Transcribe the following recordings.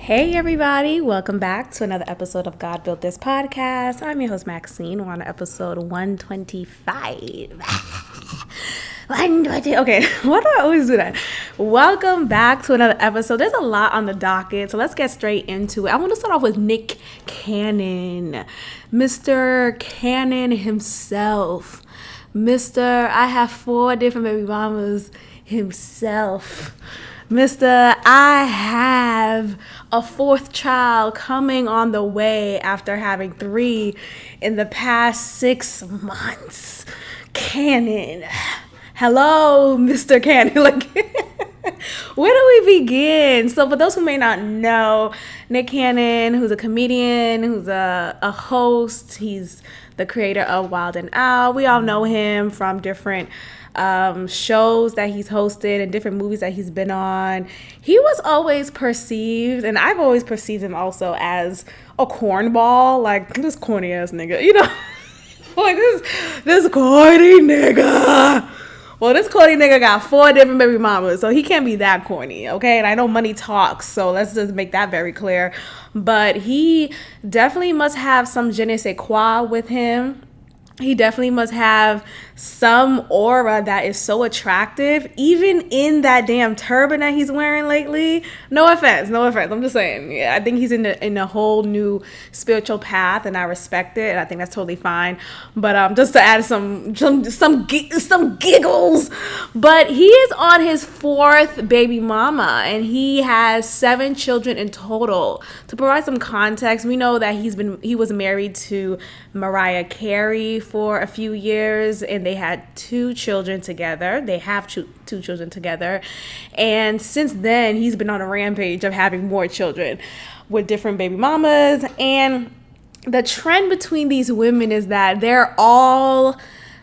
Hey everybody, welcome back to another episode of God Built This Podcast. I'm your host Maxine. We're on episode 125. 120. Okay, why do I always do that? Welcome back to another episode. There's a lot on the docket, so let's get straight into it. I want to start off with Nick Cannon. Mr. Cannon himself. Mr. I have 4 different baby mamas himself. Mr. I have a 4th child coming on the way after having 3 in the past 6 months. Cannon. Hello, Mr. Cannon. Where do we begin? So for those who may not know, Nick Cannon, who's a comedian, who's a host, he's the creator of Wild 'N Out. We all know him from different shows that he's hosted and different movies that he's been on. He was always perceived, and I've always perceived him also as a cornball, like this corny ass nigga, you know, like this corny nigga. Well, this corny nigga got 4 different baby mamas, so he can't be that corny, okay? And I know money talks, so let's just make that very clear. But he definitely must have some je ne sais quoi with him. He definitely must have some aura that is so attractive, even in that damn turban that he's wearing lately. No offense. I'm just saying. Yeah, I think he's in a whole new spiritual path, and I respect it, and I think that's totally fine. But just to add some giggles, but he is on his 4th baby mama, and he has 7 children in total. To provide some context, we know that he was married to Mariah Carey for a few years, and they had 2 children together. They have 2 children together, and since then he's been on a rampage of having more children with different baby mamas. And the trend between these women is that they're all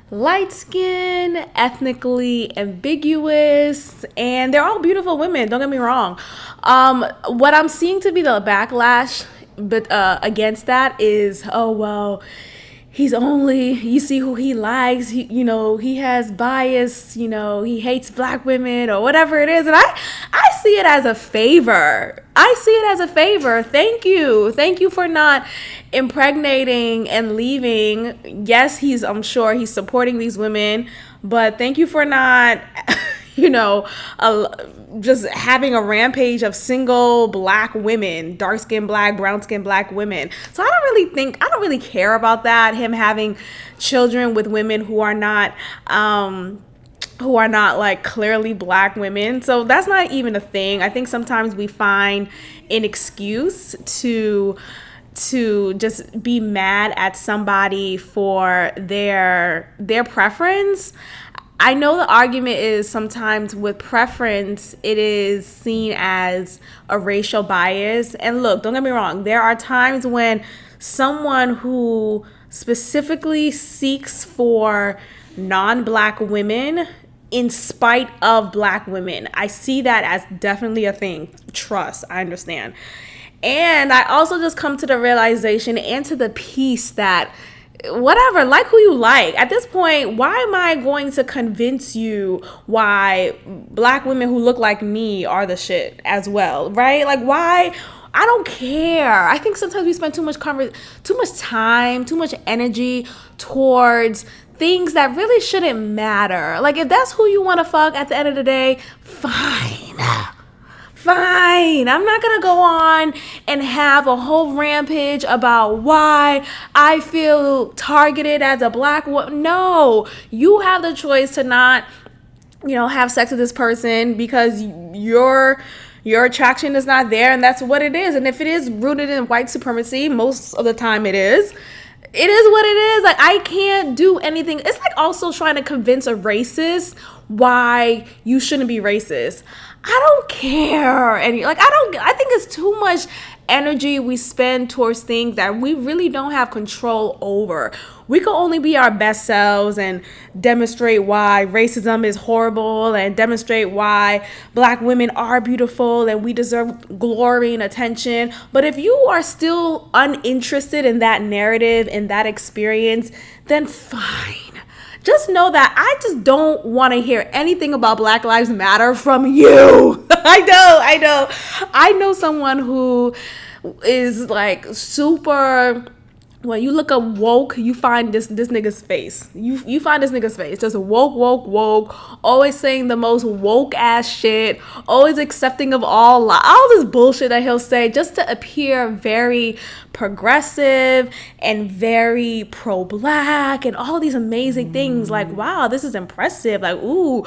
light-skinned, ethnically ambiguous, and they're all beautiful women, don't get me wrong. What I'm seeing to be the backlash against that is, oh well, you see who he likes, he has bias, he hates black women or whatever it is. And I see it as a favor. Thank you for not impregnating and leaving. Yes, I'm sure he's supporting these women, but thank you for not just having a rampage of single black women, dark-skinned black, brown-skinned black women. So I don't really care about that, him having children with women who are not like clearly black women. So that's not even a thing. I think sometimes we find an excuse to just be mad at somebody for their preference. I know the argument is sometimes with preference, it is seen as a racial bias. And look, don't get me wrong. There are times when someone who specifically seeks for non-black women in spite of black women, I see that as definitely a thing. Trust, I understand. And I also just come to the realization and to the peace that whatever, like who you like. At this point, why am I going to convince you why black women who look like me are the shit as well, right? Like, why? I don't care. I think sometimes we spend too much time, too much energy towards things that really shouldn't matter. Like, if that's who you want to fuck at the end of the day, fine. I'm not going to go on and have a whole rampage about why I feel targeted as a black woman. No, you have the choice to not, have sex with this person because your attraction is not there, and that's what it is. And if it is rooted in white supremacy, most of the time it is what it is. Like, I can't do anything. It's like also trying to convince a racist why you shouldn't be racist. I don't care. And I think it's too much energy we spend towards things that we really don't have control over. We can only be our best selves and demonstrate why racism is horrible and demonstrate why black women are beautiful and we deserve glory and attention. But if you are still uninterested in that narrative and that experience, then fine. Just know that I just don't want to hear anything about Black Lives Matter from you. I know. I know someone who is like super. When you look up woke, you find this nigga's face. You find this nigga's face. Just woke. Always saying the most woke ass shit. Always accepting of all this bullshit that he'll say just to appear very progressive and very pro-black and all these amazing things. Like, wow, this is impressive. Like, ooh,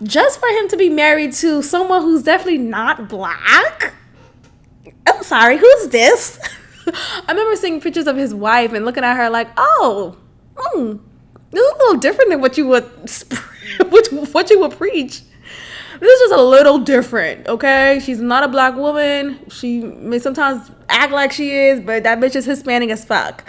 just for him to be married to someone who's definitely not black. I'm sorry, who's this? I remember seeing pictures of his wife and looking at her like, oh, this is a little different than what you would what you would preach. This is just a little different, okay? She's not a black woman. She may sometimes act like she is, but that bitch is Hispanic as fuck.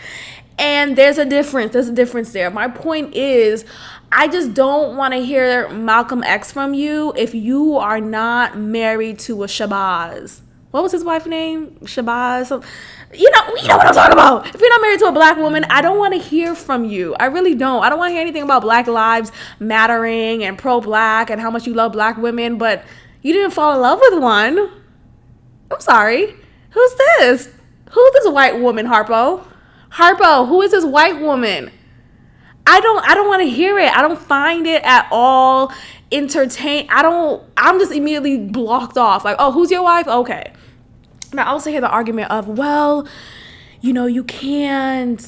And there's a difference. There's a difference there. My point is, I just don't want to hear Malcolm X from you if you are not married to a Shabazz. What was his wife's name? Shabazz. You know what I'm talking about. If you're not married to a black woman, I don't want to hear from you. I really don't. I don't want to hear anything about Black Lives Mattering and pro-black and how much you love black women, but you didn't fall in love with one. I'm sorry. Who's this? Who's this white woman, Harpo? Harpo, who is this white woman? I don't want to hear it. I don't find it at all I'm just immediately blocked off. Like, oh, who's your wife? Okay. And I also hear the argument of, well, you can't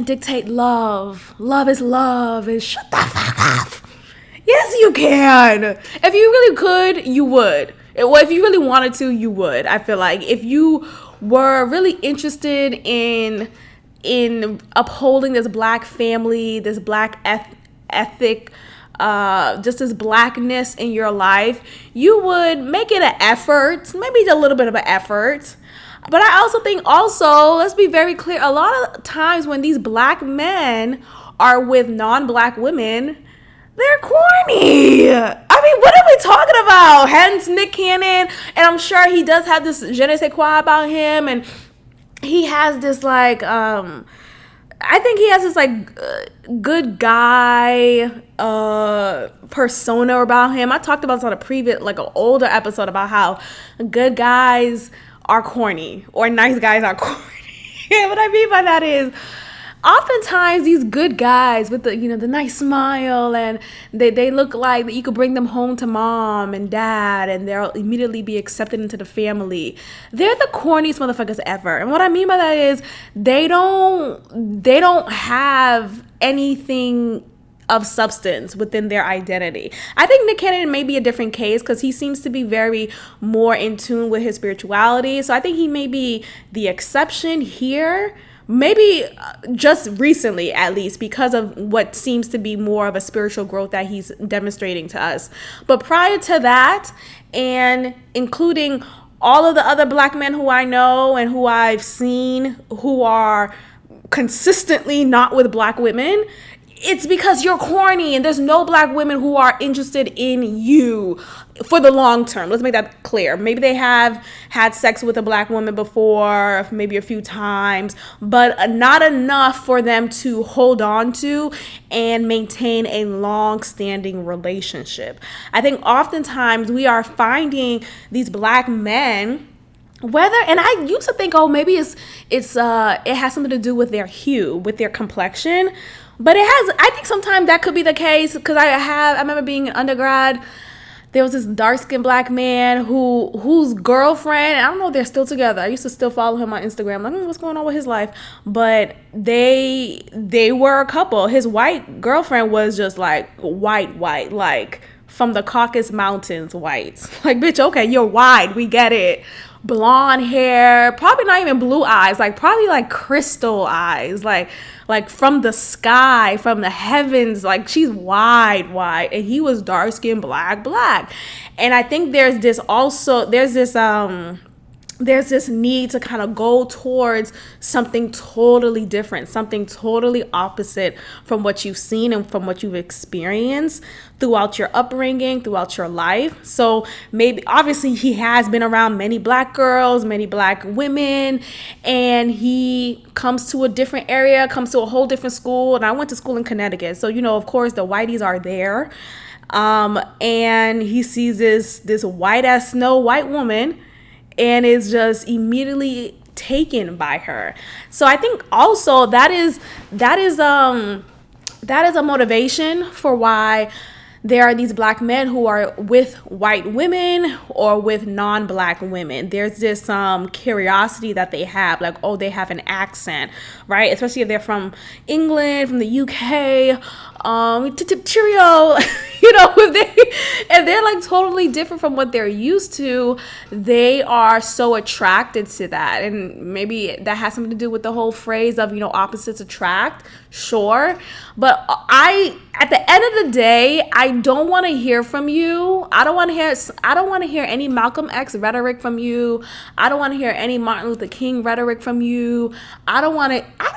dictate love. Love is love. And shut the fuck up. Yes, you can. If you really could, you would. Well, if you really wanted to, you would. I feel like if you were really interested in upholding this black family, this black ethic, just this blackness in your life, you would make it an effort, maybe a little bit of an effort. But I also think let's be very clear, a lot of times when these black men are with non-black women, they're corny. I mean, what are we talking about? Hence Nick Cannon, and I'm sure he does have this je ne sais quoi about him, and he has this like I think he has this like good guy persona about him. I talked about this on a previous, like an older episode, about how good guys are corny or nice guys are corny. What I mean by that is, oftentimes these good guys with the the nice smile, and they look like that you could bring them home to mom and dad and they'll immediately be accepted into the family. They're the corniest motherfuckers ever. And what I mean by that is they don't have anything of substance within their identity. I think Nick Cannon may be a different case because he seems to be very more in tune with his spirituality. So I think he may be the exception here. Maybe just recently, at least, because of what seems to be more of a spiritual growth that he's demonstrating to us. But prior to that, and including all of the other black men who I know and who I've seen who are consistently not with black women, it's because you're corny and there's no black women who are interested in you for the long term. Let's make that clear. Maybe they have had sex with a black woman before, maybe a few times, but not enough for them to hold on to and maintain a long-standing relationship. I think oftentimes we are finding these black men, and I used to think, oh, maybe it has something to do with their hue, with their complexion. But I think sometimes that could be the case, because I remember being an undergrad, there was this dark-skinned black man whose girlfriend, I don't know if they're still together. I used to still follow him on Instagram. Like, what's going on with his life? But they were a couple. His white girlfriend was just like white, like from the Caucasus Mountains white. Like, bitch, okay, you're white. We get it. Blonde hair, probably not even blue eyes, like probably like crystal eyes, like from the sky, from the heavens, like she's wide, and he was dark skinned, black. And I think there's this there's this need to kind of go towards something totally different, something totally opposite from what you've seen and from what you've experienced throughout your upbringing, throughout your life. So maybe, obviously, he has been around many Black girls, many Black women, and he comes to a different area, comes to a whole different school. And I went to school in Connecticut. So, of course, the whiteys are there. And he sees this white as snow white woman, and is just immediately taken by her. So I think also that is a motivation for why there are these Black men who are with white women or with non-Black women. There's this curiosity that they have, like, oh, they have an accent, right? Especially if they're from England, from the UK, cheerio, if they're like totally different from what they're used to, they are so attracted to that. And maybe that has something to do with the whole phrase of, opposites attract, sure. But at the end of the day, I don't want to hear from you. I don't want to hear any Malcolm X rhetoric from you. I don't want to hear any Martin Luther King rhetoric from you. I don't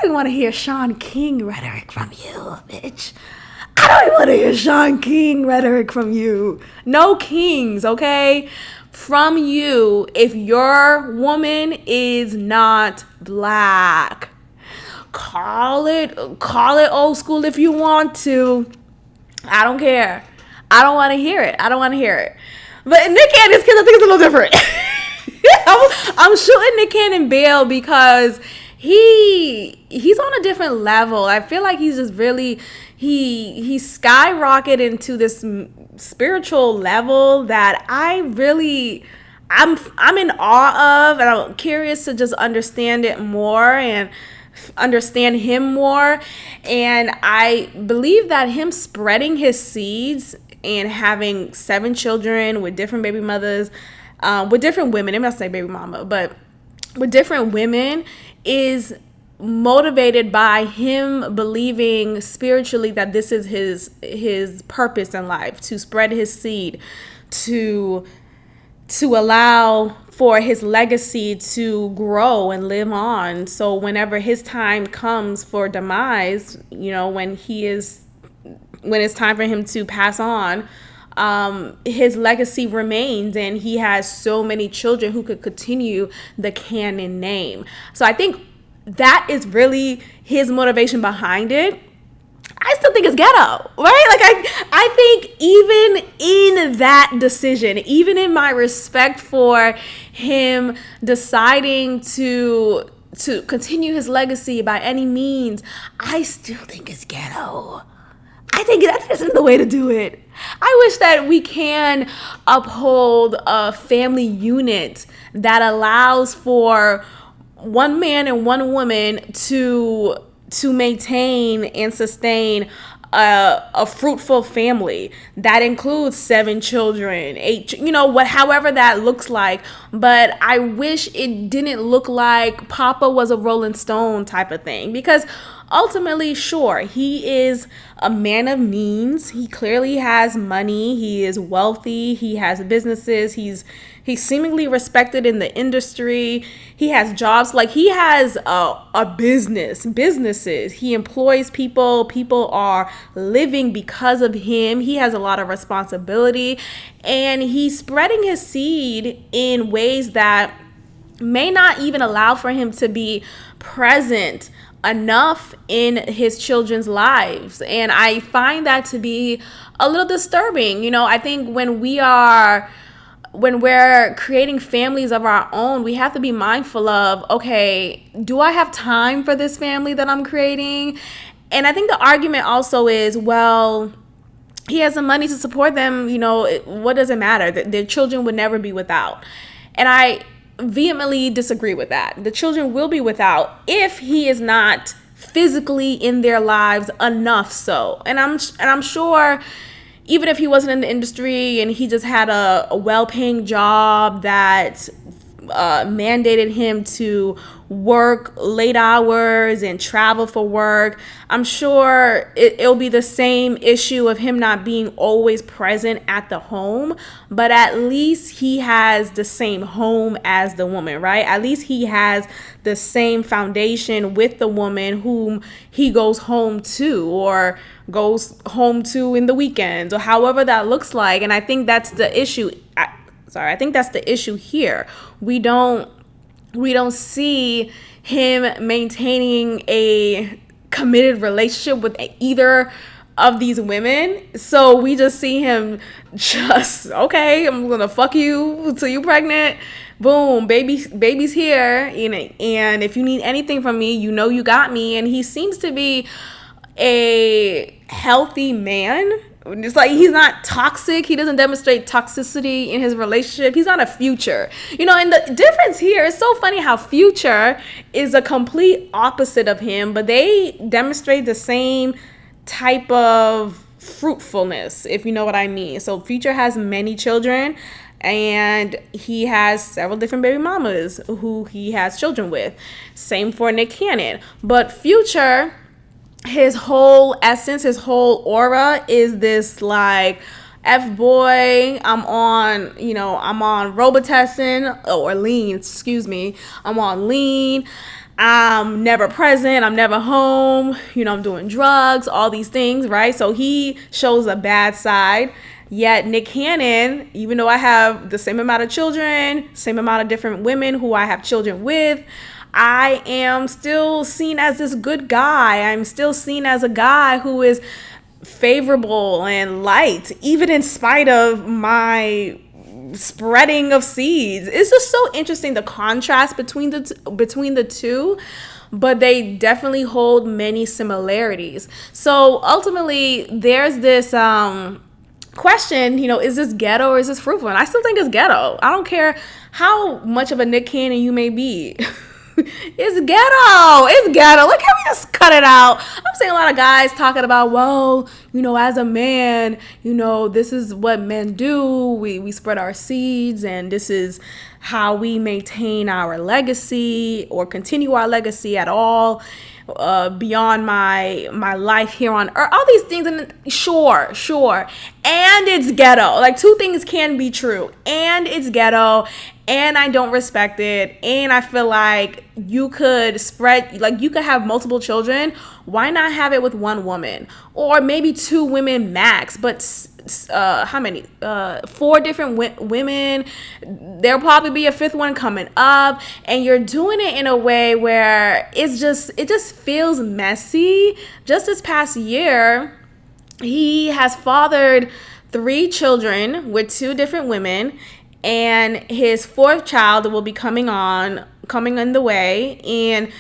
even want to hear Shaun King rhetoric from you, bitch. I don't even want to hear Shaun King rhetoric from you. No kings, okay? From you, if your woman is not Black. Call it old school if you want to. I don't care. I don't want to hear it. But Nick Cannon's kids, I think it's a little different. I'm shooting Nick Cannon bail because he's on a different level. I feel like he's just really he skyrocketed into this spiritual level that I'm in awe of, and I'm curious to just understand it more and understand him more. And I believe that him spreading his seeds and having 7 children with different baby mothers, with different women, I'm not saying baby mama, but with different women, is motivated by him believing spiritually that this is his purpose in life, to spread his seed, to allow for his legacy to grow and live on. So whenever his time comes for demise, when it's time for him to pass on, his legacy remains, and he has so many children who could continue the Cannon name. So I think that is really his motivation behind it. I still think it's ghetto, right? Like I think even in that decision, even in my respect for him deciding to continue his legacy by any means, I still think it's ghetto. I think that isn't the way to do it. I wish that we can uphold a family unit that allows for one man and one woman to maintain and sustain a fruitful family that includes 7 children, 8, however that looks like. But I wish it didn't look like Papa was a Rolling Stone type of thing, because ultimately, sure, he is a man of means. He clearly has money. He is wealthy. He has businesses. He's seemingly respected in the industry. He has jobs. Like, he has a businesses. He employs people. People are living because of him. He has a lot of responsibility, and he's spreading his seed in ways that may not even allow for him to be present enough in his children's lives. And I find that to be a little disturbing. I think when we're creating families of our own, we have to be mindful of, okay, do I have time for this family that I'm creating? And I think the argument also is, well, he has the money to support them, what does it matter? Their children would never be without. And I vehemently disagree with that. The children will be without if he is not physically in their lives enough so. And I'm sure even if he wasn't in the industry and he just had a well-paying job that mandated him to work late hours and travel for work. I'm sure it'll be the same issue of him not being always present at the home, but at least he has the same home as the woman, right? At least he has the same foundation with the woman whom he goes home to or goes home to in the weekends or however that looks like. And I think that's the issue. I think that's the issue here. We don't see him maintaining a committed relationship with either of these women. So we just see him just, okay, I'm going to fuck you till you pregnant. Boom, baby's here. And if you need anything from me, you know you got me. And he seems to be a healthy man. It's like he's not toxic. He doesn't demonstrate toxicity in his relationship. He's not a Future. And the difference here is so funny how Future is a complete opposite of him, but they demonstrate the same type of fruitfulness, if you know what I mean. So Future has many children, and he has several different baby mamas who he has children with. Same for Nick Cannon. But Future, his whole essence, his whole aura is this like F-boy. I'm on Robitussin or lean, excuse me. I'm on lean. I'm never present. I'm never home. I'm doing drugs, all these things, right? So he shows a bad side. Yet Nick Cannon, even though I have the same amount of children, same amount of different women who I have children with, I am still seen as this good guy. I'm still seen as a guy who is favorable and liked, even in spite of my spreading of seeds. It's just so interesting, the contrast between the two, but they definitely hold many similarities. So ultimately, there's this question, is this ghetto or is this fruitful? And I still think it's ghetto. I don't care how much of a Nick Cannon you may be. It's ghetto. Look how we just cut it out. I'm seeing a lot of guys talking about, well, as a man, this is what men do. We spread our seeds, and this is how we maintain our legacy or continue our legacy at all. Beyond my life here on earth, all these things, and sure, and it's ghetto. Like, two things can be true, and it's ghetto, and I don't respect it, and I feel like you could have multiple children. Why not have it with one woman, or maybe two women max? But how many? 4 different women. There'll probably be a 5th one coming up, and you're doing it in a way where it just feels messy. Just this past year, he has fathered 3 children with 2 different women, and his 4th child will be coming in the way, and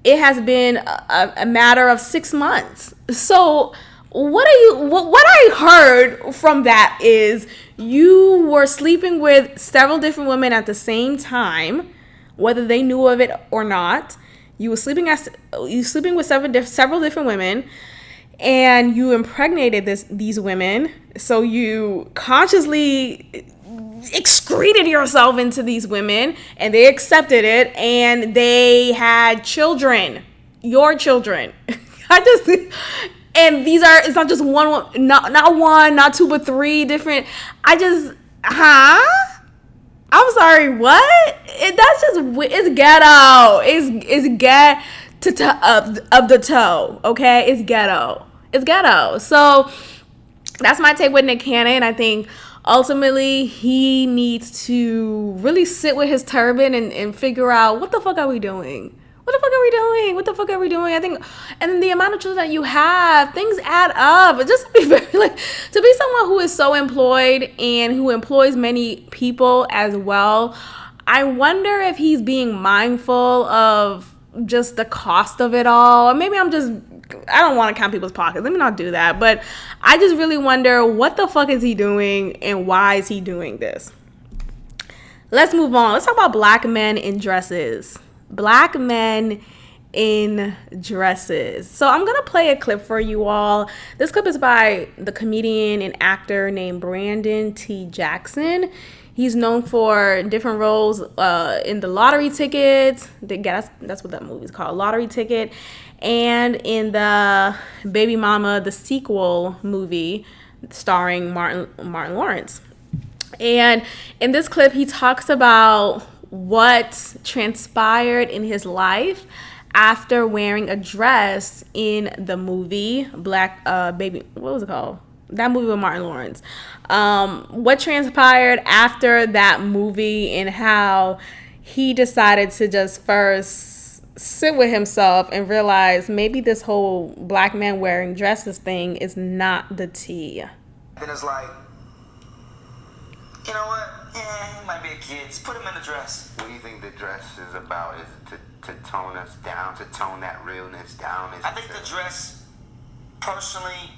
it has been a matter of 6 months. So what I heard from that is you were sleeping with several different women at the same time, whether they knew of it or not. You were sleeping with several different women, and you impregnated these women. So you consciously excreted yourself into these women, and they accepted it, and they had children, your children. And it's not just one, not one, not 2, but 3 different. I'm sorry, what? It's ghetto. It's get of the toe, okay? It's ghetto. So that's my take with Nick Cannon. I think ultimately he needs to really sit with his turban and figure out, what the fuck are we doing? What the fuck are we doing? I think, and the amount of children that you have, things add up. Just to be to be someone who is so employed and who employs many people as well, I wonder if he's being mindful of just the cost of it all. Or maybe I don't want to count people's pockets. Let me not do that. But I just really wonder, what the fuck is he doing and why is he doing this? Let's move on. Let's talk about black men in dresses. Black men in dresses. So I'm gonna play a clip for you all. This clip is by the comedian and actor named Brandon T. Jackson. He's known for different roles in the lottery tickets. That's what that movie's called, Lottery Ticket. And in the Baby Mama, the sequel movie starring Martin Lawrence. And in this clip, he talks about what transpired in his life after wearing a dress in the movie Black Baby. What was it called? That movie with Martin Lawrence. What transpired after that movie and how he decided to just first sit with himself and realize maybe this whole black man wearing dresses thing is not the tea. Then it's like, you know what? He might be a kid. Just put him in a dress. What do you think the dress is about? Is it to tone us down, to tone that realness down? I think the dress, personally,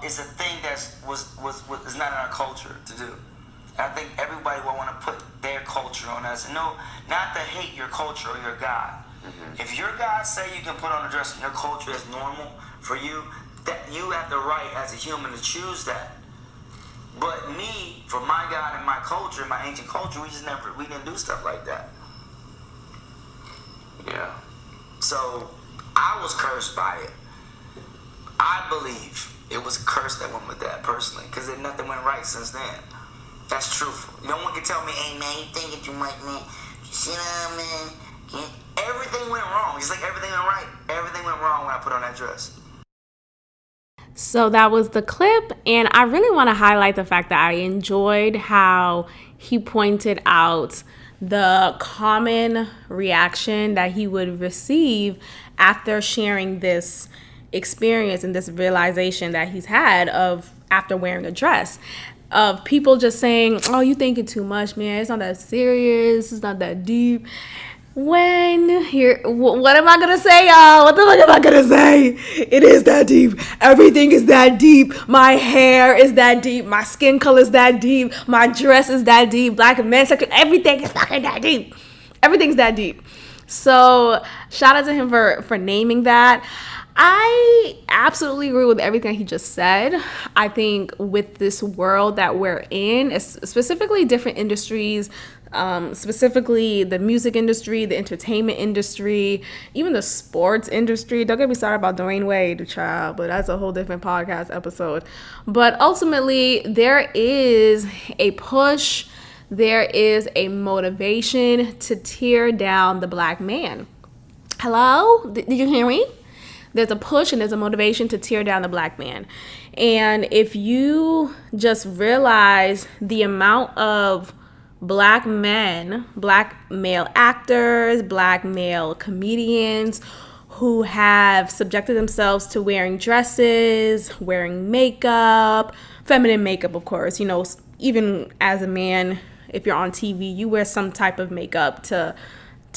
is a thing that is not in our culture to do. I think everybody will want to put their culture on us. No, not to hate your culture or your God. Mm-hmm. If your God say you can put on a dress and your culture is normal for you, that you have the right as a human to choose that. But me, for my God and my culture, my ancient culture, we didn't do stuff like that. Yeah. So I was cursed by it. I believe it was a curse that went with that personally, because nothing went right since then. That's truthful. No one can tell me, hey man, you thinking too much, man. You see what man? Everything went wrong. It's like everything went right. Everything went wrong when I put on that dress. So that was the clip, and I really want to highlight the fact that I enjoyed how he pointed out the common reaction that he would receive after sharing this experience and this realization that he's had of after wearing a dress, of people just saying, oh, you thinking too much, man. It's not that serious. It's not that deep. When here, what am I gonna say, y'all? What the fuck am I gonna say? It is that deep. Everything is that deep. My hair is that deep. My skin color is that deep. My dress is that deep. Black men, everything is fucking that deep. Everything's that deep. So shout out to him for naming that. I absolutely agree with everything he just said. I think with this world that we're in, specifically different industries, specifically the music industry, the entertainment industry, even the sports industry. Don't get me started about Dwayne Wade, child, but that's a whole different podcast episode. But ultimately, there is a push, there is a motivation to tear down the black man. Hello? Did you hear me? There's a push and there's a motivation to tear down the black man. And if you just realize the amount of black men, black male actors, black male comedians who have subjected themselves to wearing dresses, wearing makeup, feminine makeup, of course. You know, even as a man, if you're on TV, you wear some type of makeup to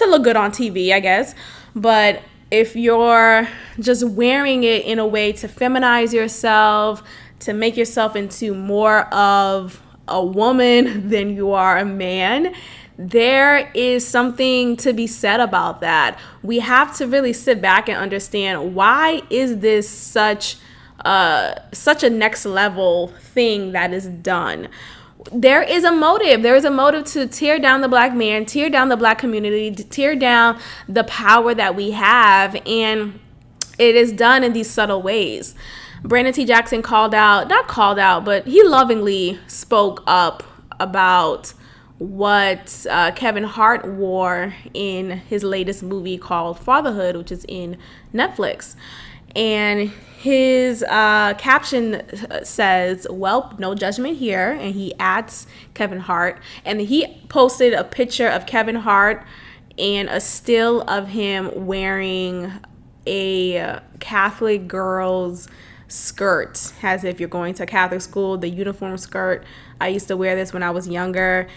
look good on TV, I guess. But if you're just wearing it in a way to feminize yourself, to make yourself into more of a woman than you are a man, there is something to be said about that. We have to really sit back and understand, why is this such a next level thing that is done? There is a motive. There is a motive to tear down the black man, tear down the black community, to tear down the power that we have. And it is done in these subtle ways. Brandon T. Jackson but he lovingly spoke up about what Kevin Hart wore in his latest movie called Fatherhood, which is in Netflix. And his caption says, well, no judgment here. And he adds Kevin Hart. And he posted a picture of Kevin Hart and a still of him wearing a Catholic girl's skirt, as if you're going to Catholic school, the uniform skirt. I used to wear this when I was younger.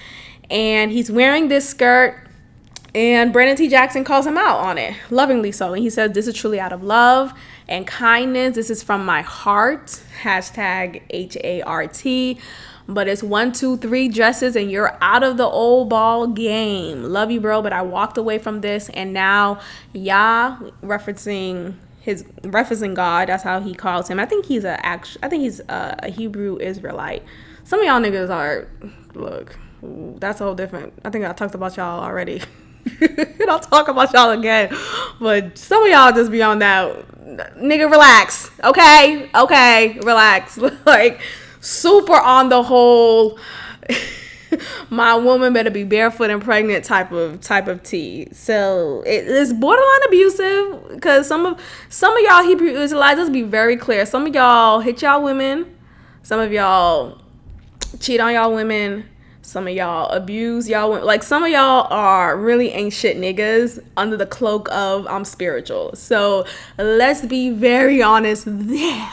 And he's wearing this skirt. And Brandon T. Jackson calls him out on it, lovingly so. And he says, this is truly out of love and kindness. This is from my heart, hashtag HART. But it's 1, 2, 3 dresses and you're out of the old ball game. Love you, bro. But I walked away from this. And now, referencing his referencing God. That's how he calls him. I think he's a Hebrew Israelite. Some of y'all niggas are, look, that's a whole different. I think I talked about y'all already. And I'll talk about y'all again. But some of y'all just be on that, nigga, relax. Okay, relax. Like, super on the whole, my woman better be barefoot and pregnant type of tea. So it's borderline abusive, because some of y'all Hebrew Israelites, let's be very clear. Some of y'all hit y'all women. Some of y'all cheat on y'all women. Some of y'all abuse y'all women. Like, some of y'all are really ain't shit niggas under the cloak of I'm spiritual. So let's be very honest there.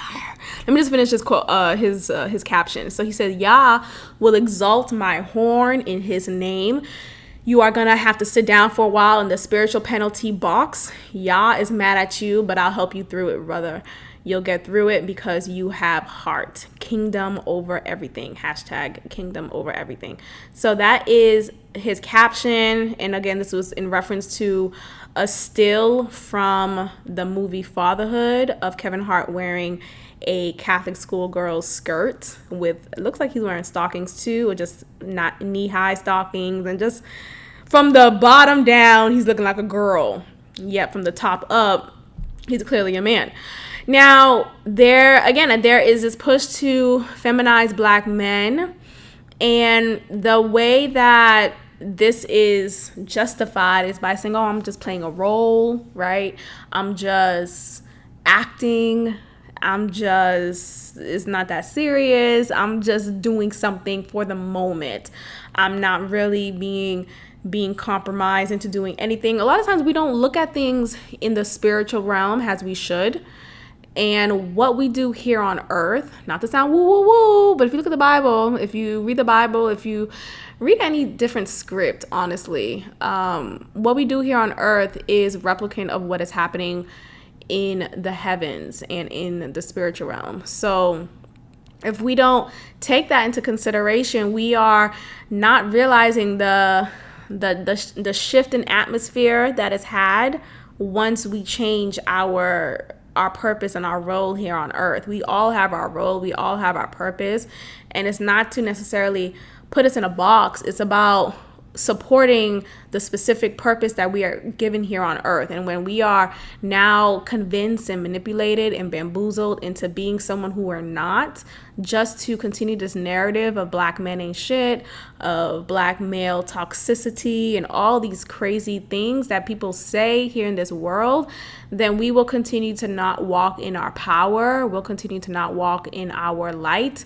Let me just finish his quote, his caption. So he said, Yah will exalt my horn in his name. You are going to have to sit down for a while in the spiritual penalty box. Yah is mad at you, but I'll help you through it, brother. You'll get through it because you have heart. Kingdom over everything. Hashtag kingdom over everything. So that is his caption. And again, this was in reference to a still from the movie Fatherhood of Kevin Hart wearing a Catholic schoolgirl skirt with, it looks like he's wearing stockings too, or just not knee-high stockings. And just from the bottom down, he's looking like a girl. Yet from the top up, he's clearly a man. Now, there is this push to feminize black men, and the way that this is justified is by saying, oh, I'm just playing a role, right? I'm just acting. It's not that serious. I'm just doing something for the moment. I'm not really being compromised into doing anything. A lot of times we don't look at things in the spiritual realm as we should. And what we do here on earth, not to sound woo woo woo, but if you look at the Bible, if you read the Bible, if you read any different script, honestly, what we do here on earth is replicant of what is happening in the heavens and in the spiritual realm. So if we don't take that into consideration, we are not realizing the shift in atmosphere that is had once we change our purpose and our role here on earth. We all have our role. We all have our purpose. And it's not to necessarily put us in a box. It's about supporting the specific purpose that we are given here on earth. And when we are now convinced and manipulated and bamboozled into being someone who we're not, just to continue this narrative of black men ain't shit, of black male toxicity, and all these crazy things that people say here in this world, then we will continue to not walk in our power. We'll continue to not walk in our light,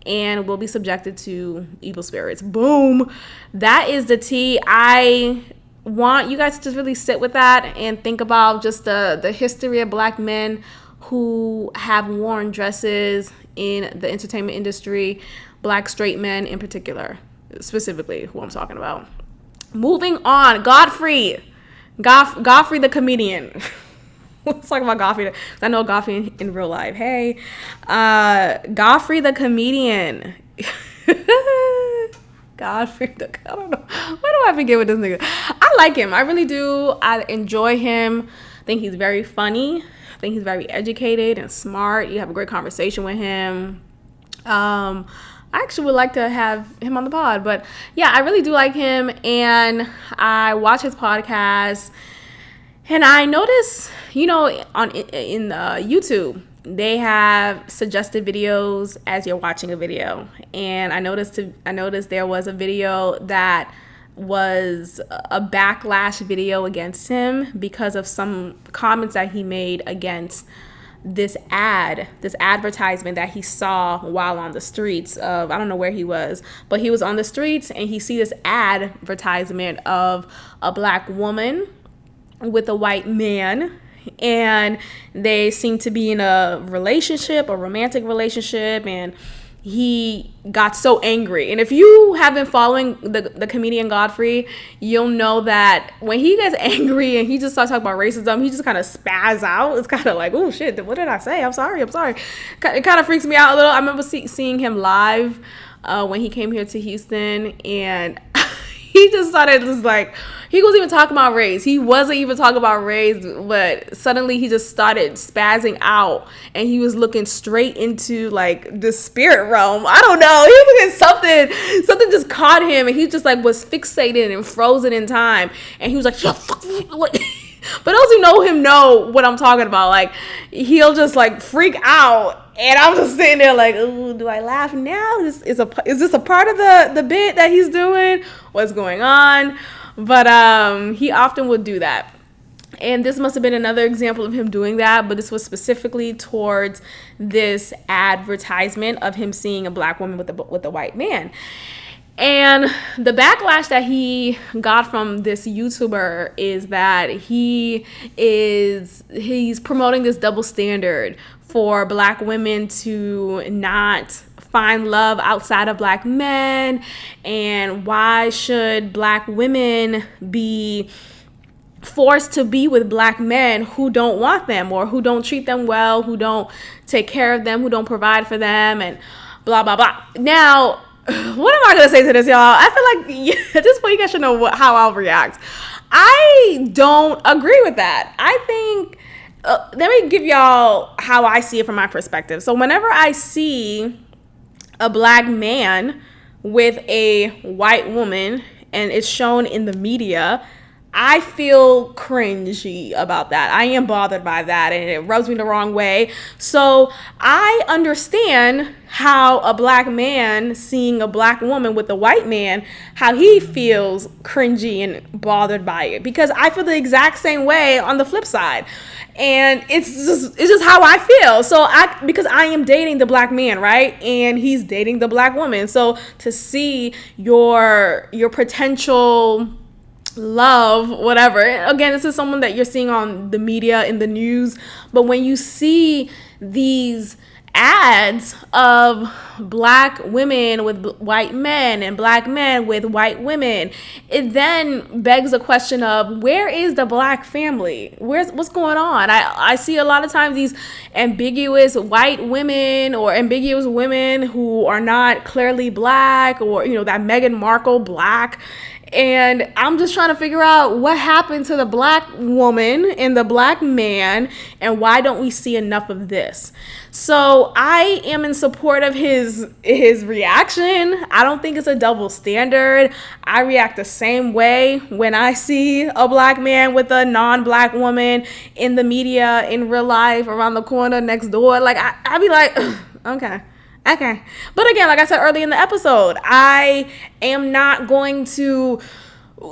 and will be subjected to evil spirits. Boom. That is the tea. I want you guys to just really sit with that and think about just the history of black men who have worn dresses in the entertainment industry, black straight men in particular, specifically who I'm talking about. Moving on, Godfrey the comedian. Let's talk about Godfrey. I know Godfrey in real life. Hey, Godfrey the comedian. Godfrey the, I don't know. Why do I forget with this nigga? I like him. I really do. I enjoy him. I think he's very funny. I think he's very educated and smart. You have a great conversation with him. I actually would like to have him on the pod. But yeah, I really do like him. And I watch his podcast. And I noticed, in YouTube, they have suggested videos as you're watching a video. And I noticed there was a video that was a backlash video against him because of some comments that he made against this advertisement that he saw while on the streets of, I don't know where he was, but he was on the streets and he see this advertisement of a black woman with a white man, and they seem to be in a romantic relationship, and he got so angry. And if you have been following the comedian Godfrey, you'll know that when he gets angry and he just starts talking about racism, he just kind of spaz out. It's kind of like, oh shit, what did I say? I'm sorry. It kind of freaks me out a little. I remember seeing him live when he came here to Houston, and he just started just like, he wasn't even talking about race. He wasn't even talking about race, but suddenly he just started spazzing out, and he was looking straight into like the spirit realm. I don't know. He was looking something just caught him, and he just like was fixated and frozen in time. And he was like, yeah, fuck. But those who know him know what I'm talking about. Like, he'll just like freak out. And I'm just sitting there like, ooh, do I laugh now? Is this a part of the bit that he's doing? What's going on? But he often would do that. And this must have been another example of him doing that, but this was specifically towards this advertisement of him seeing a black woman with a white man. And the backlash that he got from this YouTuber is that he's promoting this double standard for black women to not find love outside of black men, and why should black women be forced to be with black men who don't want them, or who don't treat them well, who don't take care of them, who don't provide for them, and blah blah blah. Now, what am I gonna say to this, y'all? I feel like at this point you guys should know how I'll react. I don't agree with that. I think let me give y'all how I see it from my perspective. So whenever I see a black man with a white woman and it's shown in the media, I feel cringy about that. I am bothered by that, and it rubs me the wrong way. So I understand how a black man seeing a black woman with a white man, how he feels cringy and bothered by it, because I feel the exact same way on the flip side. And it's just how I feel. So because I am dating the black man, right? And he's dating the black woman. So to see your potential love, whatever. Again, this is someone that you're seeing on the media, in the news. But when you see these ads of black women with white men and black men with white women, it then begs the question of, where is the black family? What's going on? I see a lot of times these ambiguous white women or ambiguous women who are not clearly black, or that Meghan Markle black. And I'm just trying to figure out what happened to the black woman and the black man, and why don't we see enough of this? So I am in support of his reaction. I don't think it's a double standard. I react the same way when I see a black man with a non-black woman in the media, in real life, around the corner, next door. Like, I be like, okay. But again, like I said earlier in the episode, I am not going to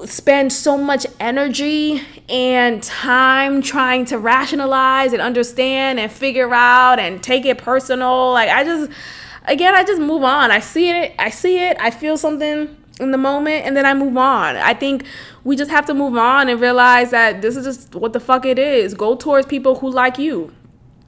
spend so much energy and time trying to rationalize and understand and figure out and take it personal. Like, I just move on. I see it, I feel something in the moment, and then I move on. I think we just have to move on and realize that this is just what the fuck it is. Go towards people who like you.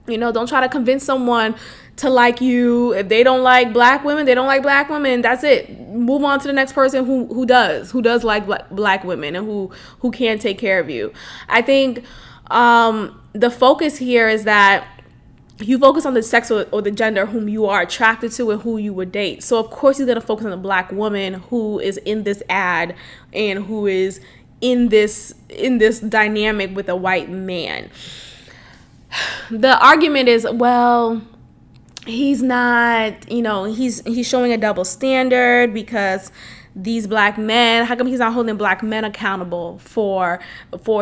Don't try to convince someone to like you. If they don't like black women, they don't like black women. That's it. Move on to the next person who does like black women and who can take care of you. I think the focus here is that you focus on the sex or the gender whom you are attracted to and who you would date. So of course you're going to focus on the black woman who is in this ad and who is in this dynamic with a white man. The argument is, well, he's not, he's showing a double standard because these black men, how come he's not holding black men accountable for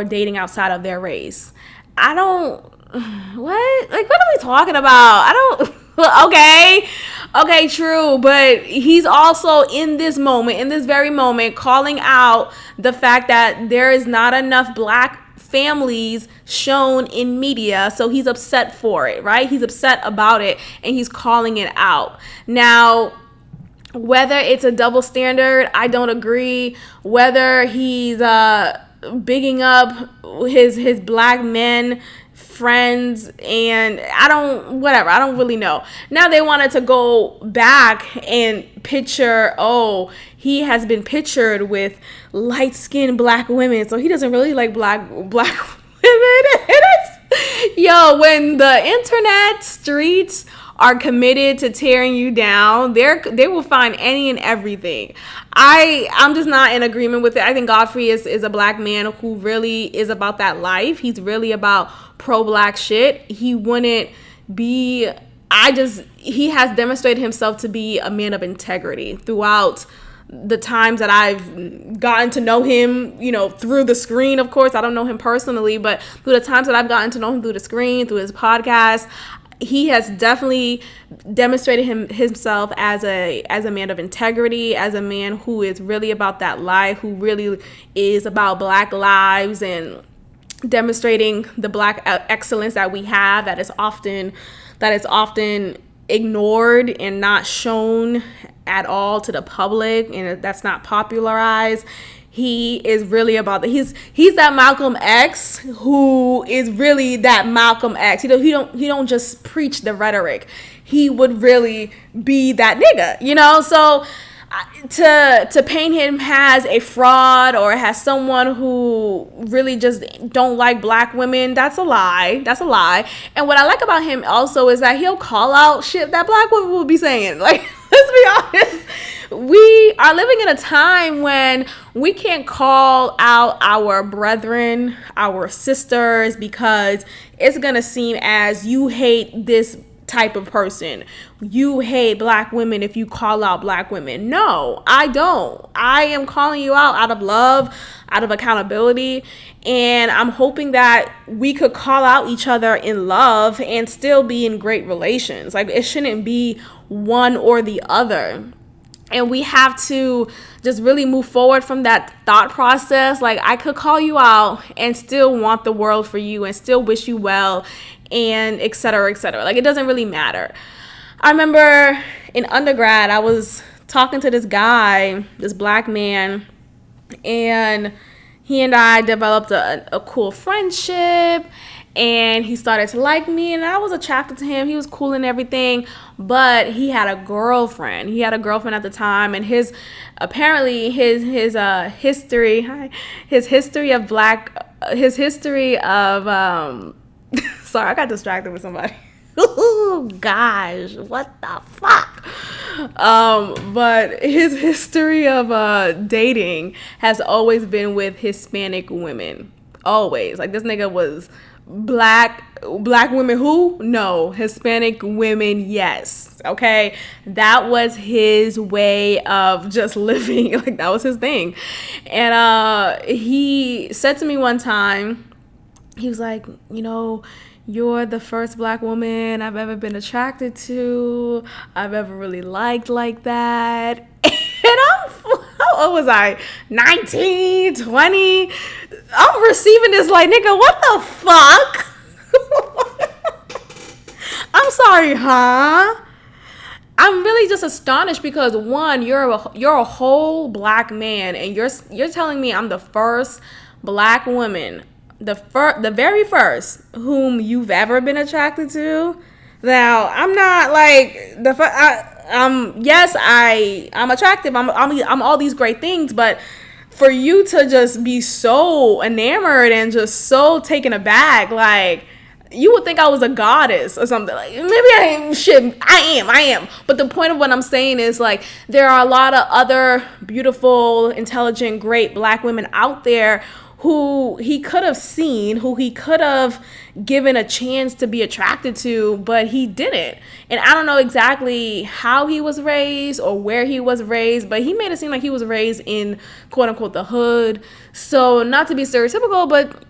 dating outside of their race? What are we talking about? Okay, true. But he's also in this very moment, calling out the fact that there is not enough black families shown in media, so he's upset for it, right? He's upset about it, and he's calling it out. Now, whether it's a double standard, I don't agree. Whether he's bigging up his black men friends, and I don't really know. Now they wanted to go back and picture, he has been pictured with light-skinned black women, so he doesn't really like black women. Yo, when the internet streets are committed to tearing you down, they will find any and everything. I'm just not in agreement with it. I think Godfrey is a black man who really is about that life. He's really about pro-black shit. He wouldn't be, he has demonstrated himself to be a man of integrity throughout the times that I've gotten to know him, through the screen. Of course, I don't know him personally, but through the times that I've gotten to know him through the screen, through his podcast, he has definitely demonstrated himself as a man of integrity, as a man who is really about that life, who really is about black lives and demonstrating the black excellence that we have that is often ignored and not shown at all to the public, and that's not popularized. He is really about that. He's that Malcolm X who is really that Malcolm X. He don't just preach the rhetoric. He would really be that nigga, So to paint him as a fraud or as someone who really just don't like black women, that's a lie. And what I like about him also is that he'll call out shit that black women will be saying. Like, let's be honest. We are living in a time when we can't call out our brethren, our sisters, because it's going to seem as you hate this type of person. You hate black women if you call out black women. No, I don't. I am calling you out of love, out of accountability, and I'm hoping that we could call out each other in love and still be in great relations. Like, it shouldn't be one or the other. And we have to just really move forward from that thought process. Like, I could call you out and still want the world for you and still wish you well, and et cetera, et cetera. Like, it doesn't really matter. I remember in undergrad, I was talking to this guy, this black man, and he and I developed a cool friendship, and he started to like me, and I was attracted to him. He was cool and everything, but he had a girlfriend. He had a girlfriend at the time, and his history of sorry, I got distracted with somebody. Oh gosh, what the fuck? But his history of dating has always been with Hispanic women. Always. Like, this nigga was black women who? No. Hispanic women, yes. Okay? That was his way of just living. Like, that was his thing. And he said to me one time, he was like, you're the first black woman I've ever been attracted to, I've ever really liked like that. And how old was I? 19, 20? I'm receiving this like, nigga, what the fuck? I'm sorry, huh? I'm really just astonished because, one, you're a whole black man, and you're telling me I'm the first black woman, the very first whom you've ever been attracted to. Now, I'm not like yes, I'm attractive. I'm all these great things, but for you to just be so enamored and just so taken aback, like, you would think I was a goddess or something. Like, maybe I ain't shit. I am. But the point of what I'm saying is, like, there are a lot of other beautiful, intelligent, great black women out there who he could have seen, who he could have given a chance to be attracted to, but he didn't. And I don't know exactly how he was raised or where he was raised, but he made it seem like he was raised in, quote unquote, the hood. So, not to be stereotypical, but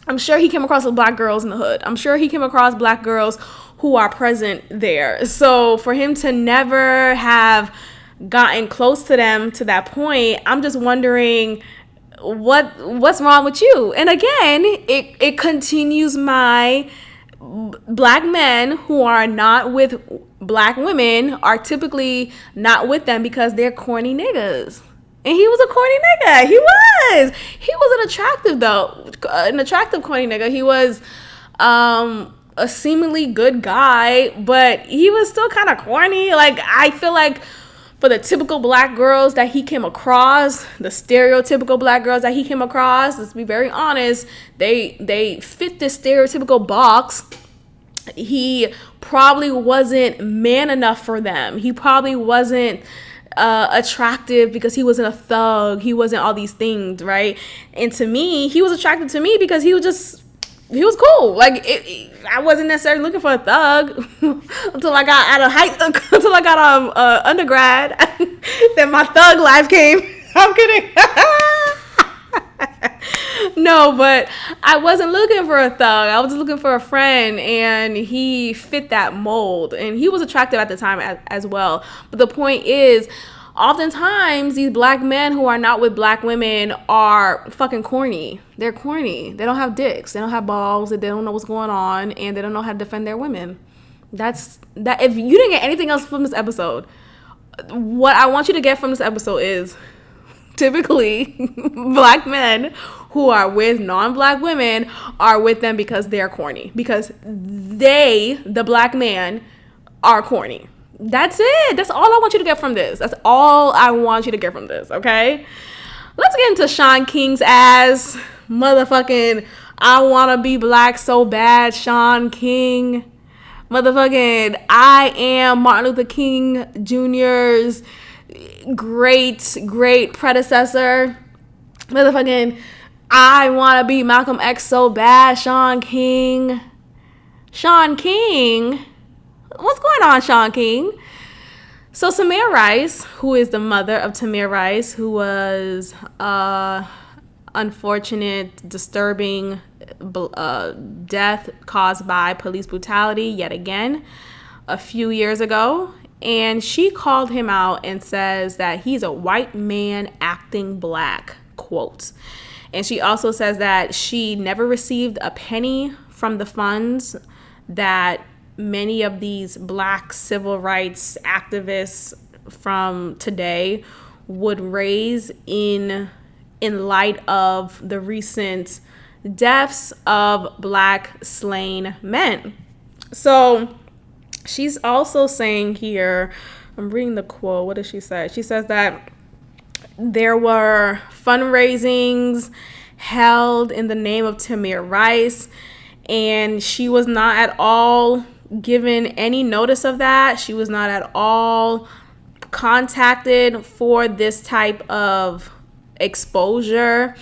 I'm sure he came across black girls in the hood. I'm sure he came across black girls who are present there. So for him to never have gotten close to them to that point, I'm just wondering what's wrong with you. And again, it continues my black men who are not with black women are typically not with them because they're corny niggas. And he was a corny nigga. He was an attractive corny nigga. He was a seemingly good guy, but he was still kind of corny. Like, I feel like for the typical black girls that he came across, the stereotypical black girls that he came across, let's be very honest, they fit this stereotypical box. He probably wasn't man enough for them. He probably wasn't attractive because he wasn't a thug. He wasn't all these things, right? And to me, he was attracted to me because he was cool. Like I wasn't necessarily looking for a thug until I got out of undergrad. Then my thug life came. I'm kidding. No, but I wasn't looking for a thug. I was looking for a friend, and he fit that mold, and he was attractive at the time as well. But the point is, oftentimes these black men who are not with black women are fucking corny. They're corny. They don't have dicks. They don't have balls. They don't know what's going on, and they don't know how to defend their women. That's that. If you didn't get anything else from this episode, what I want you to get from this episode is typically black men who are with non-black women are with them because they're corny, because the black man, are corny. That's it. That's all I want you to get from this. That's all I want you to get from this, okay? Let's get into Shaun King's ass. Motherfucking, I want to be black so bad, Shaun King. Motherfucking, I am Martin Luther King Jr.'s great predecessor. Motherfucking, I want to be Malcolm X so bad, Shaun King. Shaun King? What's going on, Shaun King? So Samaria Rice, who is the mother of Tamir Rice, who was unfortunate, disturbing death caused by police brutality yet again a few years ago. And she called him out and says that he's a white man acting black, quote. And she also says that she never received a penny from the funds that many of these black civil rights activists from today would raise in light of the recent deaths of black slain men. So she's also saying here, I'm reading the quote. What does she say? She says that there were fundraisings held in the name of Tamir Rice, and she was not at all given any notice of that. She was not at all contacted for this type of exposure,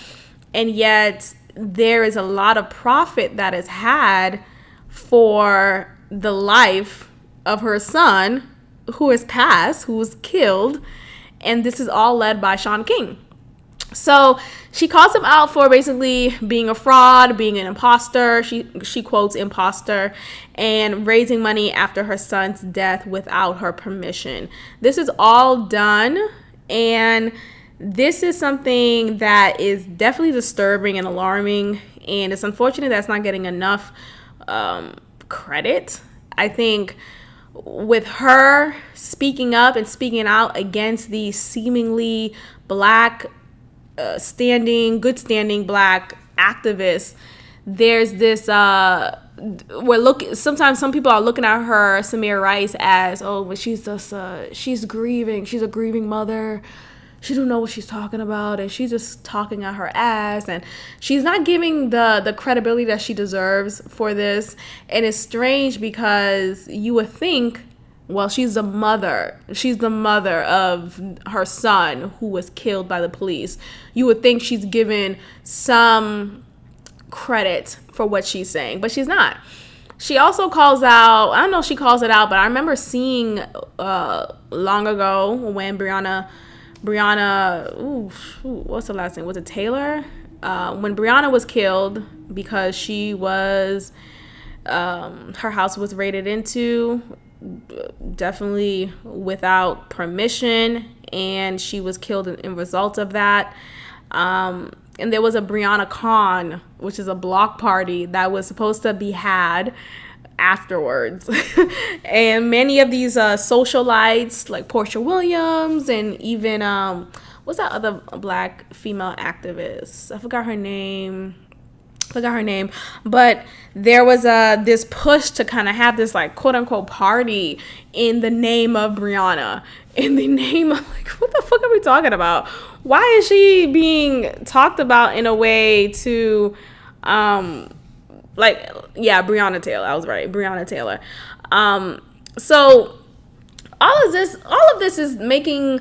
and yet there is a lot of profit that is had for the life of her son, who has passed, who was killed, and this is all led by Shaun King. So she calls him out for basically being a fraud, being an imposter. She quotes imposter, and raising money after her son's death without her permission. This is all done, and this is something that is definitely disturbing and alarming, and it's unfortunate that's not getting enough credit. I think with her speaking up and speaking out against these seemingly black good standing black activists, there's this sometimes some people are looking at her, Samaria Rice, as, oh, but she's just she's grieving, she's a grieving mother, she don't know what she's talking about, and she's just talking out her ass, and she's not giving the credibility that she deserves for this. And it's strange because you would think, well, she's the mother of her son who was killed by the police. You would think she's given some credit for what she's saying, but she's not. She also calls out, I don't know if she calls it out, but I remember seeing long ago when Breonna, what's the last name? Was it Taylor? When Breonna was killed because she was, her house was raided into, definitely without permission, and she was killed in result of that. And there was a Breonna Con, which is a block party that was supposed to be had afterwards. And many of these socialites, like Portia Williams, and even what's that other black female activist? I forgot her name, but there was this push to kind of have this, like, quote unquote party in the name of Breonna, in the name of, like, what the fuck are we talking about? Why is she being talked about in a way to Breonna Taylor. I was right, Breonna Taylor. So all of this is making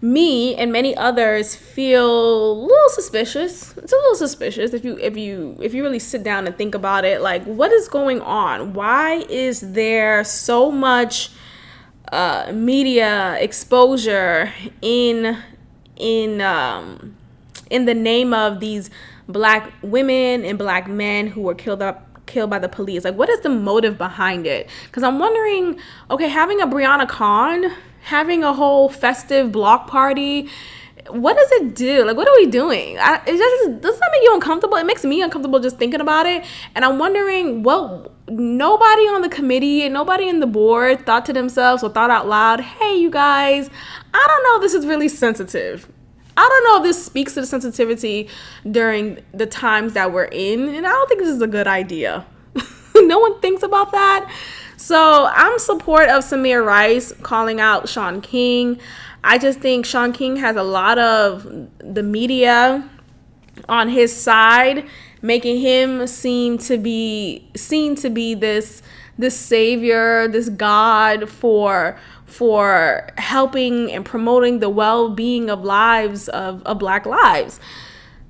me and many others feel a little suspicious. It's a little suspicious if you really sit down and think about it. Like, what is going on? Why is there so much media exposure in the name of these black women and black men who were killed by the police? Like, what is the motive behind it? Because I'm wondering, okay, having a Breonna Con, having a whole festive block party, what does it do? Like, what are we doing? Doesn't that make you uncomfortable? It makes me uncomfortable just thinking about it. And I'm wondering, nobody on the committee and nobody in the board thought to themselves or thought out loud, hey, you guys, I don't know if this is really sensitive. I don't know if this speaks to the sensitivity during the times that we're in, and I don't think this is a good idea. No one thinks about that. So I'm support of Samaria Rice calling out Shaun King. I just think Shaun King has a lot of the media on his side, making him seen to be this savior, this God for helping and promoting the well-being of lives of black lives.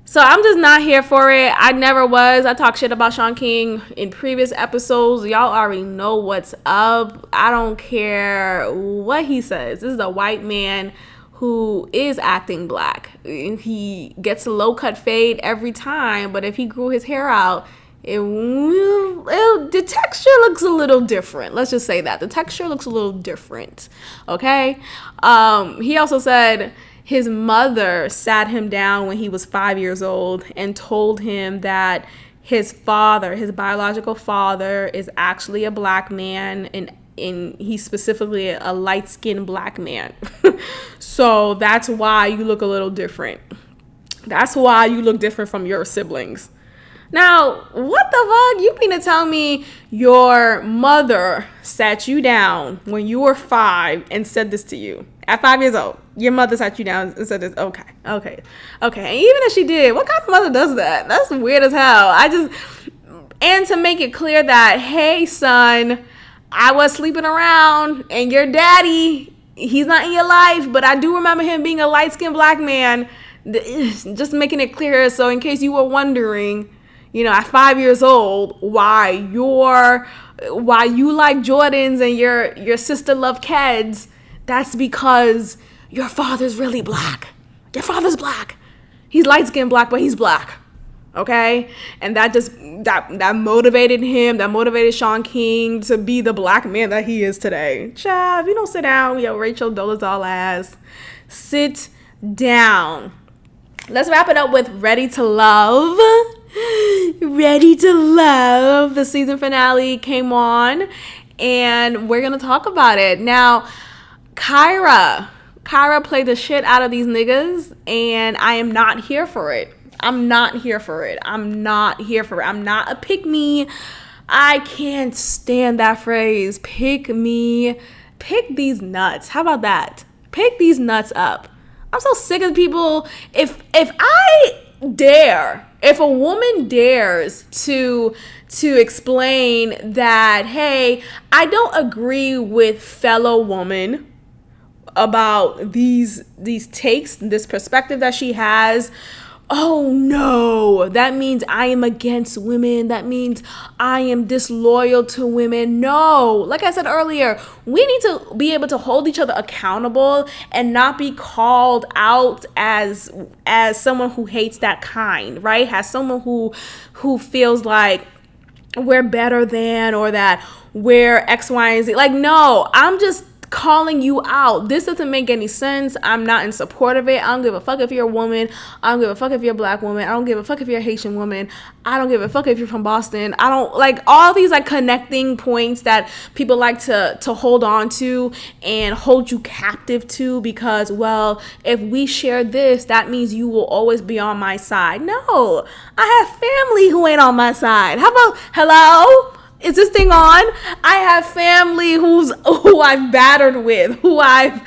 So I'm just not here for it. I never was. I talk shit about Shaun King in previous episodes. Y'all already know what's up. I don't care what he says. This is a white man who is acting black. He gets a low-cut fade every time, but if he grew his hair out, the texture looks a little different. Let's just say that. The texture looks a little different, okay? He also said his mother sat him down when he was 5 years old and told him that his biological father, is actually a black man, and he's specifically a light-skinned black man. So that's why you look a little different. That's why you look different from your siblings. Now, what the fuck? You mean to tell me your mother sat you down when you were 5 and said this to you? At 5 years old, your mother sat you down and said this. Okay. And even if she did, what kind of mother does that? That's weird as hell. And to make it clear that, hey, son, I was sleeping around and your daddy, he's not in your life, but I do remember him being a light-skinned black man. Just making it clear, so in case you were wondering, at 5 years old, why you like Jordans and your sister love Keds, that's because your father's really black. Your father's black. He's light-skinned black, but he's black. Okay? And that motivated him, that motivated Shaun King to be the black man that he is today. Child, if you don't sit down, Rachel Dolezal ass, sit down. Let's wrap it up with Ready to Love. Ready to Love. The season finale came on, and we're going to talk about it. Now, Kyra played the shit out of these niggas, and I am not here for it. I'm not a pick me. I can't stand that phrase. Pick me. Pick these nuts. How about that? Pick these nuts up. I'm so sick of people. If a woman dares to explain that, hey, I don't agree with fellow woman about these takes, this perspective that she has, oh no, that means I am against women. That means I am disloyal to women. No, like I said earlier, we need to be able to hold each other accountable and not be called out as someone who hates that kind, right? As someone who feels like we're better than, or that we're X, Y, and Z. Like, no, I'm just calling you out. This doesn't make any sense. I'm not in support of it. I don't give a fuck if you're a woman. I don't give a fuck if you're a black woman. I don't give a fuck if you're a Haitian woman. I don't give a fuck if you're from Boston. I don't like all these like connecting points that people like to hold on to and hold you captive to, because, well, if we share this, that means you will always be on my side. No, I have family who ain't on my side. How about, hello? Is this thing on? I have family who I've battered with, who I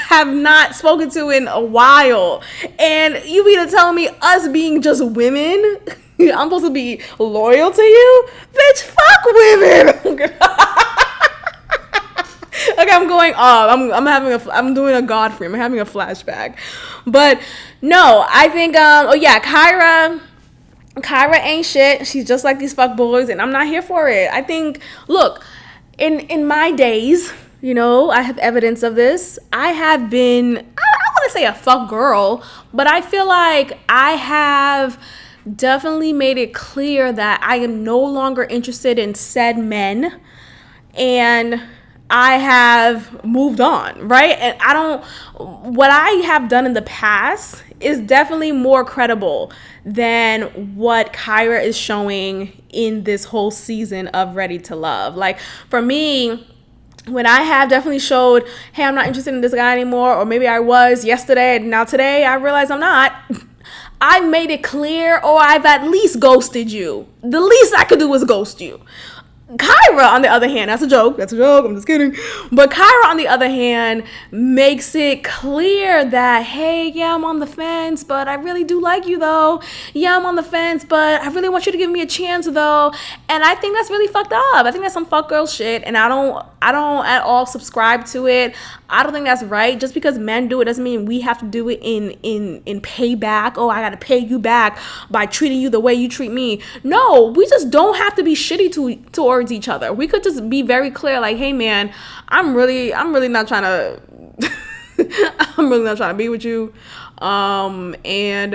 have not spoken to in a while. And you mean to tell me us being just women, I'm supposed to be loyal to you? Bitch, fuck women. Okay, I'm going off. I'm doing a Godfrey. I'm having a flashback. But no, I think Kyra ain't shit. She's just like these fuck boys, and I'm not here for it. I think, look, in my days, I have evidence of this. I have been, I don't want to say a fuck girl, but I feel like I have definitely made it clear that I am no longer interested in said men, and I have moved on, right? And what I have done in the past is definitely more credible than what Kyra is showing in this whole season of Ready to Love. Like, for me, when I have definitely showed, hey, I'm not interested in this guy anymore, or maybe I was yesterday, and now today I realize I'm not, I made it clear, or I've at least ghosted you. The least I could do is ghost you. Kyra, on the other hand, that's a joke, I'm just kidding. But Kyra, on the other hand, makes it clear that, hey, yeah, I'm on the fence, but I really do like you, though. Yeah, I'm on the fence, but I really want you to give me a chance, though. And I think that's really fucked up. I think that's some fuck girl shit, and I don't at all subscribe to it. I don't think that's right. Just because men do it doesn't mean we have to do it in payback. Oh, I gotta pay you back by treating you the way you treat me. No, we just don't have to be shitty towards each other. We could just be very clear, like, hey man, I'm really not trying to I'm really not trying to be with you. And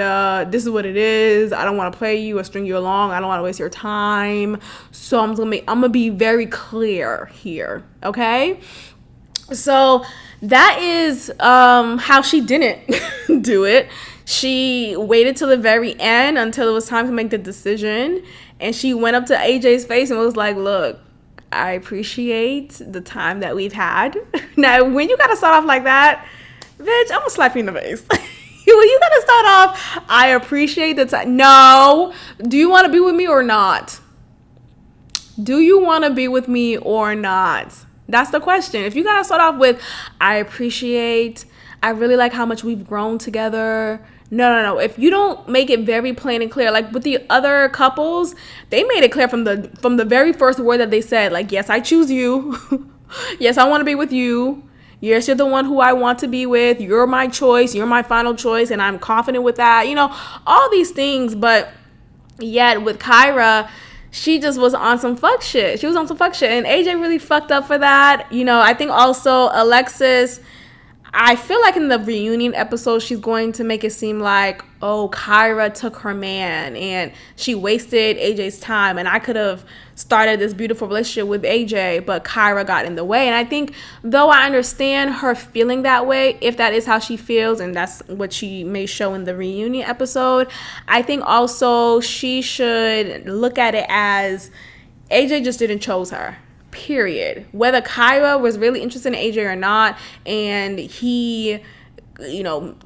this is what it is. I don't want to play you or string you along. I don't want to waste your time. So I'm gonna be very clear here. Okay? So that is how she didn't do it. She waited till the very end until it was time to make the decision. And she went up to AJ's face and was like, look, I appreciate the time that we've had. Now, when you got to start off like that, bitch, I'm going to slap you in the face. When you got to start off, I appreciate the time. No. Do you want to be with me or not? Do you want to be with me or not? That's the question. If you got to start off with, I really like how much we've grown together. No. If you don't make it very plain and clear, like with the other couples, they made it clear from the very first word that they said, like, yes, I choose you. Yes, I want to be with you. Yes, you're the one who I want to be with. You're my choice. You're my final choice. And I'm confident with that. All these things. But yet with Kyra, she just was on some fuck shit. And AJ really fucked up for that. I think also Alexis, I feel like in the reunion episode, she's going to make it seem like, oh, Kyra took her man and she wasted AJ's time. And I could have started this beautiful relationship with AJ, but Kyra got in the way. And I think, though I understand her feeling that way, if that is how she feels, and that's what she may show in the reunion episode, I think also she should look at it as AJ just didn't choose her. Period. Whether Kyra was really interested in AJ or not, and he,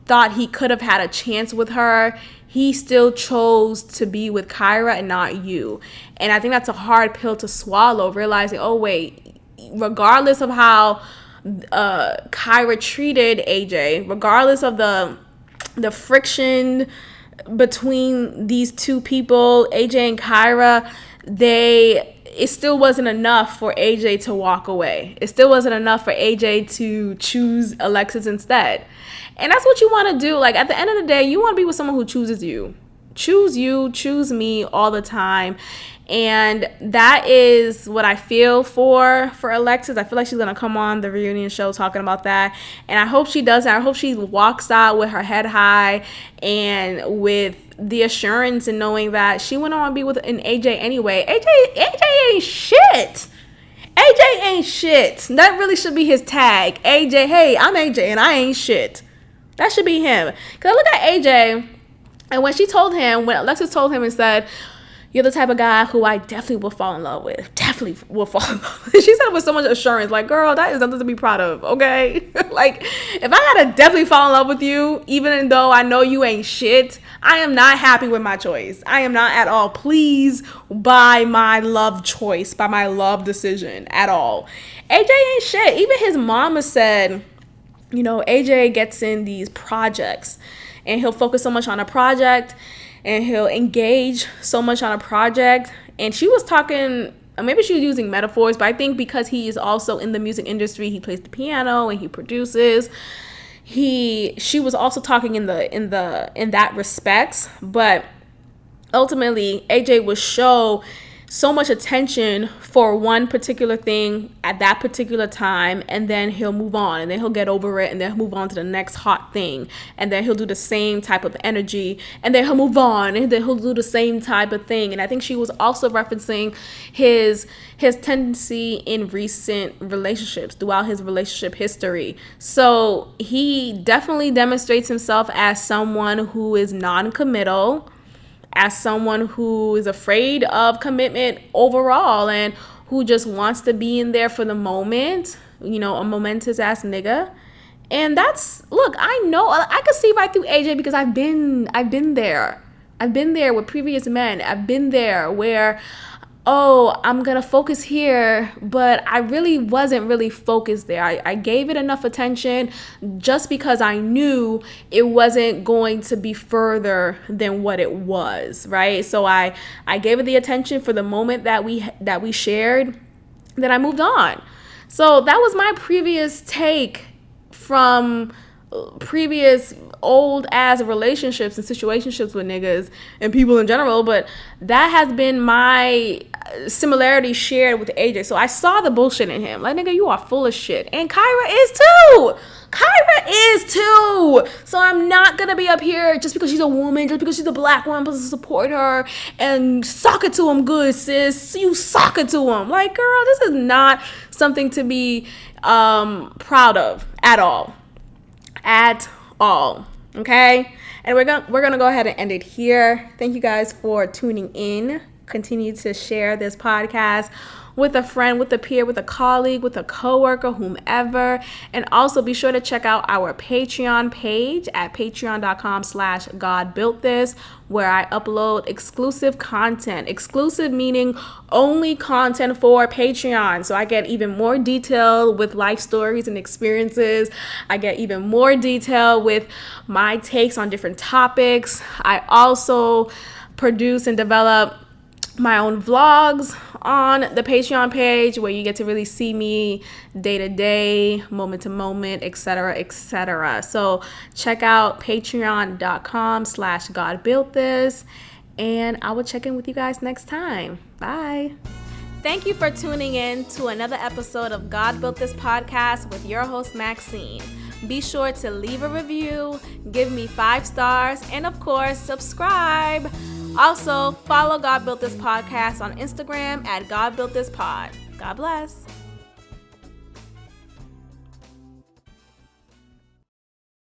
thought he could have had a chance with her, he still chose to be with Kyra and not you. And I think that's a hard pill to swallow, realizing, oh wait, regardless of how Kyra treated AJ, regardless of the friction between these two people, AJ and Kyra, it still wasn't enough for AJ to walk away. It still wasn't enough for AJ to choose Alexis instead. And that's what you want to do. Like, at the end of the day, you want to be with someone who chooses you. Choose me all the time. And that is what I feel for Alexis. I feel like she's going to come on the reunion show talking about that. And I hope she does that. I hope she walks out with her head high and with the assurance and knowing that she went on to be with an AJ anyway. AJ ain't shit. AJ ain't shit. That really should be his tag. AJ, hey, I'm AJ and I ain't shit. That should be him. Because look at AJ, and when Alexis told him and said, you're the type of guy who I definitely will fall in love with. Definitely will fall in love with. She said it with so much assurance. Like, girl, that is nothing to be proud of, okay? Like, if I gotta definitely fall in love with you, even though I know you ain't shit, I am not happy with my choice. I am not at all pleased by my love choice, by my love decision at all. AJ ain't shit. Even his mama said, you know, AJ gets in these projects and he'll focus so much on a project and he'll engage so much on a project. And she was talking, maybe she was using metaphors, but I think because he is also in the music industry, he plays the piano and he produces. She was also talking in that respects, but ultimately AJ would show so much attention for one particular thing at that particular time, and then he'll move on, and then he'll get over it, and then he'll move on to the next hot thing, and then he'll do the same type of energy, and then he'll move on, and then he'll do the same type of thing. And I think she was also referencing his tendency in recent relationships throughout his relationship history. So he definitely demonstrates himself as someone who is non-committal, as someone who is afraid of commitment overall, and who just wants to be in there for the moment, you know, a momentous ass nigga. And that's, look, I know, I could see right through AJ because I've been there. I've been there with previous men. I've been there where, oh, I'm going to focus here, but I really wasn't really focused there. I gave it enough attention just because I knew it wasn't going to be further than what it was, right? So I gave it the attention for the moment that we shared, then I moved on. So that was my previous take from previous old ass relationships and situationships with niggas and people in general, but that has been my similarity shared with AJ. So I saw the bullshit in him. Like, nigga, you are full of shit. And Kyra is too. So I'm not gonna be up here just because she's a woman, just because she's a black woman, supposed to support her and sock it to him good, sis. You sock it to him. Like, girl, this is not something to be proud of at all. Okay, and we're gonna go ahead and end it here. Thank you guys for tuning in. Continue to share this podcast with a friend, with a peer, with a colleague, with a coworker, whomever. And also be sure to check out our Patreon page at patreon.com/GodBuiltThis, where I upload exclusive content. Exclusive meaning only content for Patreon. So I get even more detail with life stories and experiences. I get even more detail with my takes on different topics. I also produce and develop my own vlogs on the Patreon page, where you get to really see me day to day, moment to moment, etc. So check out patreon.com/GodBuiltThis, and I will check in with you guys next time. Bye. Thank you for tuning in to another episode of God Built This podcast with your host, Maxine. Be sure to leave a review, give me 5 stars, and of course, subscribe. Also, follow God Built This podcast on Instagram at God Built This Pod. God bless.